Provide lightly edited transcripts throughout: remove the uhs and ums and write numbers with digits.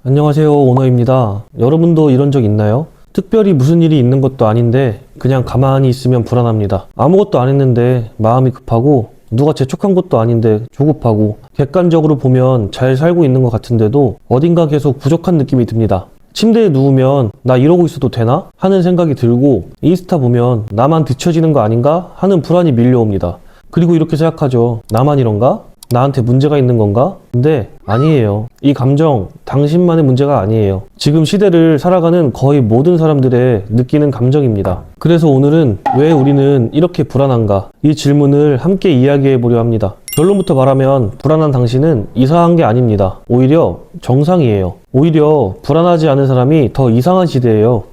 안녕하세요, 오너입니다. 여러분도 이런 적 있나요? 특별히 무슨 일이 있는 것도 아닌데 그냥 가만히 있으면 불안합니다. 아무것도 안 했는데 마음이 급하고 누가 재촉한 것도 아닌데 조급하고 객관적으로 보면 잘 살고 있는 것 같은데도 어딘가 계속 부족한 느낌이 듭니다. 침대에 누우면 나 이러고 있어도 되나? 하는 생각이 들고 인스타 보면 나만 뒤처지는 거 아닌가? 하는 불안이 밀려옵니다. 그리고 이렇게 생각하죠. 나만 이런가? 나한테 문제가 있는 건가? 근데 아니에요. 이 감정 당신만의 문제가 아니에요. 지금 시대를 살아가는 거의 모든 사람들의 느끼는 감정입니다. 그래서 오늘은 왜 우리는 이렇게 불안한가? 이 질문을 함께 이야기해 보려 합니다. 결론부터 말하면 불안한 당신은 이상한 게 아닙니다. 오히려 정상이에요. 오히려 불안하지 않은 사람이 더 이상한 시대예요.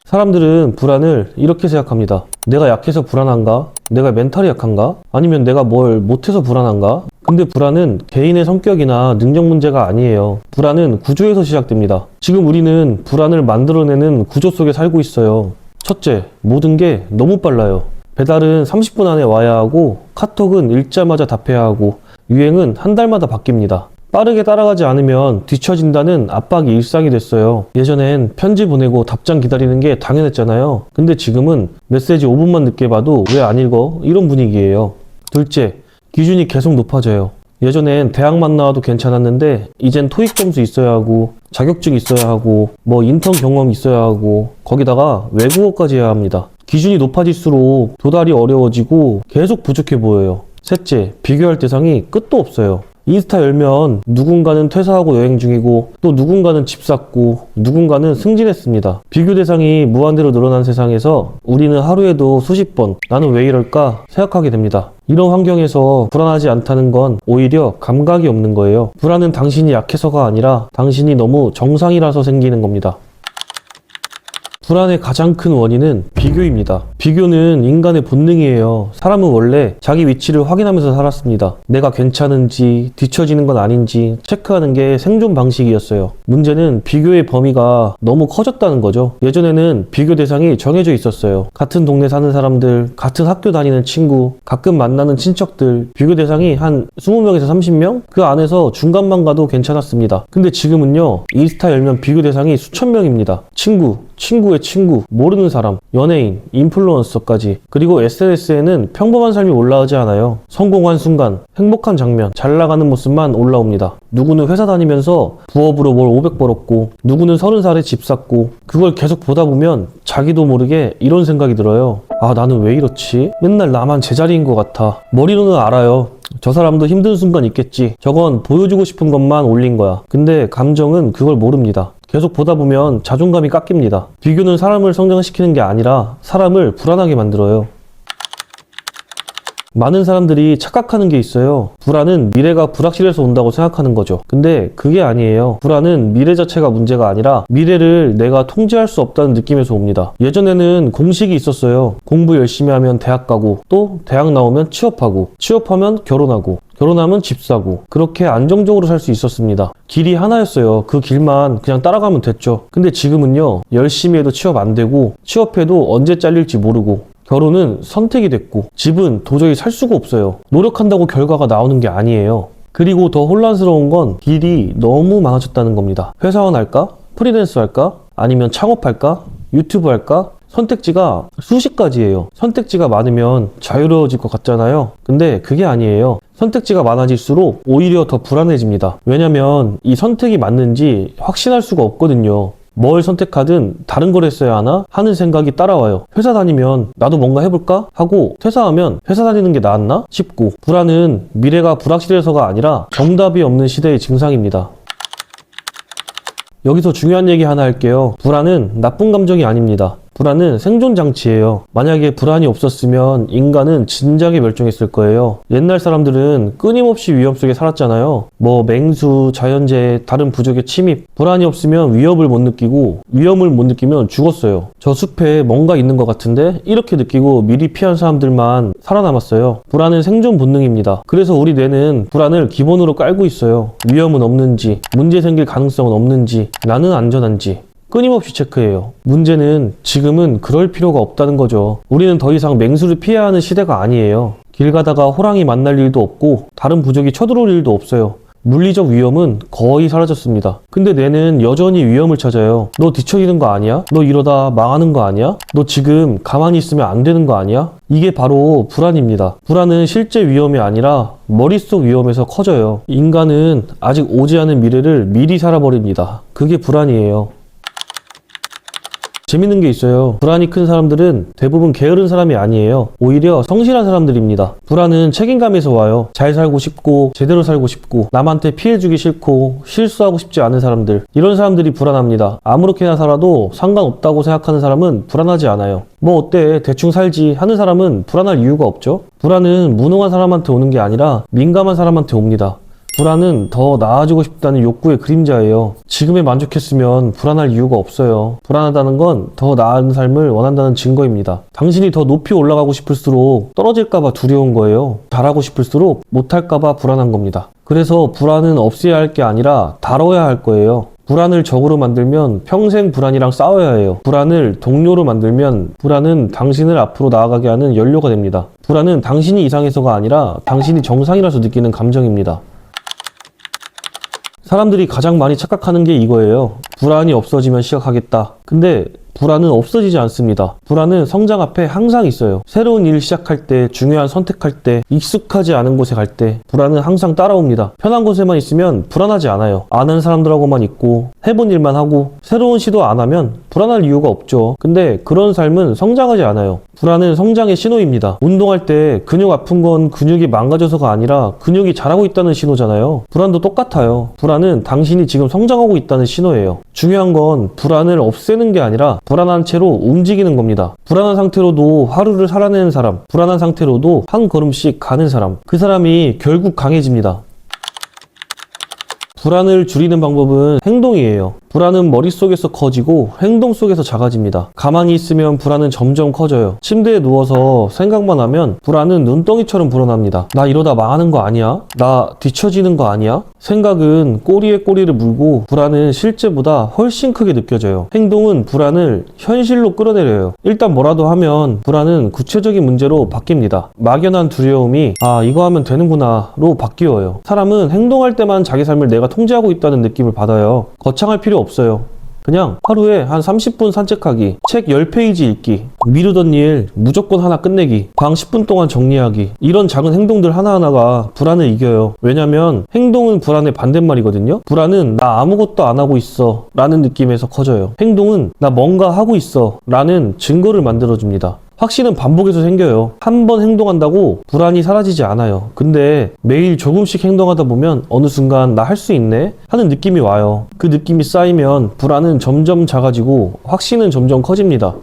사람들은 불안을 이렇게 생각합니다. 내가 약해서 불안한가? 내가 멘탈이 약한가? 아니면 내가 뭘 못해서 불안한가? 근데 불안은 개인의 성격이나 능력 문제가 아니에요. 불안은 구조에서 시작됩니다. 지금 우리는 불안을 만들어내는 구조 속에 살고 있어요. 첫째, 모든 게 너무 빨라요. 배달은 30분 안에 와야 하고 카톡은 읽자마자 답해야 하고 유행은 한 달마다 바뀝니다. 빠르게 따라가지 않으면 뒤처진다는 압박이 일상이 됐어요. 예전엔 편지 보내고 답장 기다리는 게 당연했잖아요. 근데 지금은 메시지 5분만 늦게 봐도 왜 안 읽어? 이런 분위기예요. 둘째, 기준이 계속 높아져요. 예전엔 대학만 나와도 괜찮았는데 이젠 토익 점수 있어야 하고 자격증 있어야 하고 뭐 인턴 경험 있어야 하고 거기다가 외국어까지 해야 합니다. 기준이 높아질수록 도달이 어려워지고 계속 부족해 보여요. 셋째, 비교할 대상이 끝도 없어요. 인스타 열면 누군가는 퇴사하고 여행 중이고 또 누군가는 집 샀고 누군가는 승진했습니다. 비교 대상이 무한대로 늘어난 세상에서 우리는 하루에도 수십 번 나는 왜 이럴까 생각하게 됩니다. 이런 환경에서 불안하지 않다는 건 오히려 감각이 없는 거예요. 불안은 당신이 약해서가 아니라 당신이 너무 정상이라서 생기는 겁니다. 불안의 가장 큰 원인은 비교입니다. 비교는 인간의 본능이에요. 사람은 원래 자기 위치를 확인하면서 살았습니다. 내가 괜찮은지 뒤처지는 건 아닌지 체크하는 게 생존 방식이었어요. 문제는 비교의 범위가 너무 커졌다는 거죠. 예전에는 비교 대상이 정해져 있었어요. 같은 동네 사는 사람들, 같은 학교 다니는 친구, 가끔 만나는 친척들, 비교 대상이 한 20명에서 30명? 그 안에서 중간만 가도 괜찮았습니다. 근데 지금은요, 인스타 열면 비교 대상이 수천 명입니다. 친구의 친구, 모르는 사람, 연예인, 인플루언서까지. 그리고 SNS에는 평범한 삶이 올라오지 않아요. 성공한 순간, 행복한 장면, 잘 나가는 모습만 올라옵니다. 누구는 회사 다니면서 부업으로 뭘 500 벌었고 누구는 30살에 집 샀고 그걸 계속 보다 보면 자기도 모르게 이런 생각이 들어요. 아, 나는 왜 이렇지? 맨날 나만 제자리인 것 같아. 머리로는 알아요. 저 사람도 힘든 순간 있겠지. 저건 보여주고 싶은 것만 올린 거야. 근데 감정은 그걸 모릅니다. 계속 보다 보면 자존감이 깎입니다. 비교는 사람을 성장시키는 게 아니라 사람을 불안하게 만들어요. 많은 사람들이 착각하는 게 있어요. 불안은 미래가 불확실해서 온다고 생각하는 거죠. 근데 그게 아니에요. 불안은 미래 자체가 문제가 아니라 미래를 내가 통제할 수 없다는 느낌에서 옵니다. 예전에는 공식이 있었어요. 공부 열심히 하면 대학 가고 또 대학 나오면 취업하고 취업하면 결혼하고 결혼하면 집 사고 그렇게 안정적으로 살 수 있었습니다. 길이 하나였어요. 그 길만 그냥 따라가면 됐죠. 근데 지금은요, 열심히 해도 취업 안 되고 취업해도 언제 잘릴지 모르고 결혼은 선택이 됐고 집은 도저히 살 수가 없어요. 노력한다고 결과가 나오는 게 아니에요. 그리고 더 혼란스러운 건 길이 너무 많아졌다는 겁니다. 회사원 할까? 프리랜서 할까? 아니면 창업할까? 유튜브 할까? 선택지가 수십 가지예요. 선택지가 많으면 자유로워질 것 같잖아요. 근데 그게 아니에요. 선택지가 많아질수록 오히려 더 불안해집니다. 왜냐면 이 선택이 맞는지 확신할 수가 없거든요. 뭘 선택하든 다른 걸 했어야 하나 하는 생각이 따라와요. 회사 다니면 나도 뭔가 해볼까 하고 퇴사하면 회사 다니는 게 나았나 싶고 불안은 미래가 불확실해서가 아니라 정답이 없는 시대의 증상입니다. 여기서 중요한 얘기 하나 할게요. 불안은 나쁜 감정이 아닙니다. 불안은 생존장치예요. 만약에 불안이 없었으면 인간은 진작에 멸종했을 거예요. 옛날 사람들은 끊임없이 위험 속에 살았잖아요. 뭐 맹수, 자연재해, 다른 부족의 침입. 불안이 없으면 위협을 못 느끼고 위험을 못 느끼면 죽었어요. 저 숲에 뭔가 있는 것 같은데 이렇게 느끼고 미리 피한 사람들만 살아남았어요. 불안은 생존 본능입니다. 그래서 우리 뇌는 불안을 기본으로 깔고 있어요. 위험은 없는지, 문제 생길 가능성은 없는지, 나는 안전한지 끊임없이 체크해요. 문제는 지금은 그럴 필요가 없다는 거죠. 우리는 더 이상 맹수를 피해야 하는 시대가 아니에요. 길 가다가 호랑이 만날 일도 없고 다른 부족이 쳐들어올 일도 없어요. 물리적 위험은 거의 사라졌습니다. 근데 뇌는 여전히 위험을 찾아요. 너 뒤처지는 거 아니야? 너 이러다 망하는 거 아니야? 너 지금 가만히 있으면 안 되는 거 아니야? 이게 바로 불안입니다. 불안은 실제 위험이 아니라 머릿속 위험에서 커져요. 인간은 아직 오지 않은 미래를 미리 살아버립니다. 그게 불안이에요. 재밌는 게 있어요. 불안이 큰 사람들은 대부분 게으른 사람이 아니에요. 오히려 성실한 사람들입니다. 불안은 책임감에서 와요. 잘 살고 싶고 제대로 살고 싶고 남한테 피해주기 싫고 실수하고 싶지 않은 사람들, 이런 사람들이 불안합니다. 아무렇게나 살아도 상관없다고 생각하는 사람은 불안하지 않아요. 뭐 어때 대충 살지 하는 사람은 불안할 이유가 없죠. 불안은 무능한 사람한테 오는 게 아니라 민감한 사람한테 옵니다. 불안은 더 나아지고 싶다는 욕구의 그림자예요. 지금에 만족했으면 불안할 이유가 없어요. 불안하다는 건 더 나은 삶을 원한다는 증거입니다. 당신이 더 높이 올라가고 싶을수록 떨어질까봐 두려운 거예요. 잘하고 싶을수록 못할까봐 불안한 겁니다. 그래서 불안은 없애야 할 게 아니라 다뤄야 할 거예요. 불안을 적으로 만들면 평생 불안이랑 싸워야 해요. 불안을 동료로 만들면 불안은 당신을 앞으로 나아가게 하는 연료가 됩니다. 불안은 당신이 이상해서가 아니라 당신이 정상이라서 느끼는 감정입니다. 사람들이 가장 많이 착각하는 게 이거예요. 불안이 없어지면 시작하겠다. 근데 불안은 없어지지 않습니다. 불안은 성장 앞에 항상 있어요. 새로운 일 시작할 때, 중요한 선택할 때, 익숙하지 않은 곳에 갈 때 불안은 항상 따라옵니다. 편한 곳에만 있으면 불안하지 않아요. 아는 사람들하고만 있고 해본 일만 하고 새로운 시도 안 하면 불안할 이유가 없죠. 근데 그런 삶은 성장하지 않아요. 불안은 성장의 신호입니다. 운동할 때 근육 아픈 건 근육이 망가져서가 아니라 근육이 자라고 있다는 신호잖아요. 불안도 똑같아요. 불안은 당신이 지금 성장하고 있다는 신호예요. 중요한 건 불안을 없애는 게 아니라 불안한 채로 움직이는 겁니다. 불안한 상태로도 하루를 살아내는 사람, 불안한 상태로도 한 걸음씩 가는 사람, 그 사람이 결국 강해집니다. 불안을 줄이는 방법은 행동이에요. 불안은 머릿속에서 커지고 행동 속에서 작아집니다. 가만히 있으면 불안은 점점 커져요. 침대에 누워서 생각만 하면 불안은 눈덩이처럼 불어납니다. 나 이러다 망하는 거 아니야? 나 뒤처지는 거 아니야? 생각은 꼬리에 꼬리를 물고 불안은 실제보다 훨씬 크게 느껴져요. 행동은 불안을 현실로 끌어내려요. 일단 뭐라도 하면 불안은 구체적인 문제로 바뀝니다. 막연한 두려움이 이거 하면 되는구나로 바뀌어요. 사람은 행동할 때만 자기 삶을 내가 통제하고 있다는 느낌을 받아요. 거창할 필요 없어요. 그냥 하루에 한 30분 산책하기, 책 10페이지 읽기, 미루던 일 무조건 하나 끝내기, 방 10분 동안 정리하기, 이런 작은 행동들 하나하나가 불안을 이겨요. 왜냐면 행동은 불안의 반대말이거든요. 불안은 나 아무것도 안 하고 있어 라는 느낌에서 커져요. 행동은 나 뭔가 하고 있어 라는 증거를 만들어줍니다. 확신은 반복해서 생겨요. 한 번 행동한다고 불안이 사라지지 않아요. 근데 매일 조금씩 행동하다 보면 어느 순간 나 할 수 있네? 하는 느낌이 와요. 그 느낌이 쌓이면 불안은 점점 작아지고 확신은 점점 커집니다.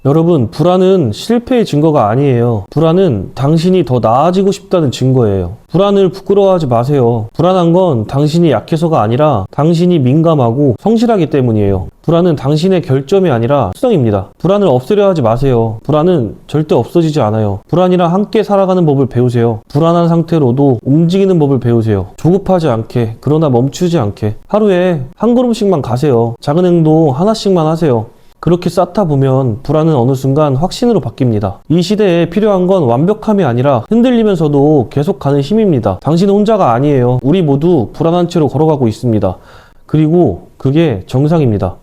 여러분, 불안은 실패의 증거가 아니에요. 불안은 당신이 더 나아지고 싶다는 증거예요. 불안을 부끄러워하지 마세요. 불안한 건 당신이 약해서가 아니라 당신이 민감하고 성실하기 때문이에요. 불안은 당신의 결점이 아니라 특성입니다. 불안을 없애려 하지 마세요. 불안은 절대 없어지지 않아요. 불안이랑 함께 살아가는 법을 배우세요. 불안한 상태로도 움직이는 법을 배우세요. 조급하지 않게, 그러나 멈추지 않게. 하루에 한 걸음씩만 가세요. 작은 행동 하나씩만 하세요. 그렇게 쌓다 보면 불안은 어느 순간 확신으로 바뀝니다. 이 시대에 필요한 건 완벽함이 아니라 흔들리면서도 계속 가는 힘입니다. 당신은 혼자가 아니에요. 우리 모두 불안한 채로 걸어가고 있습니다. 그리고 그게 정상입니다.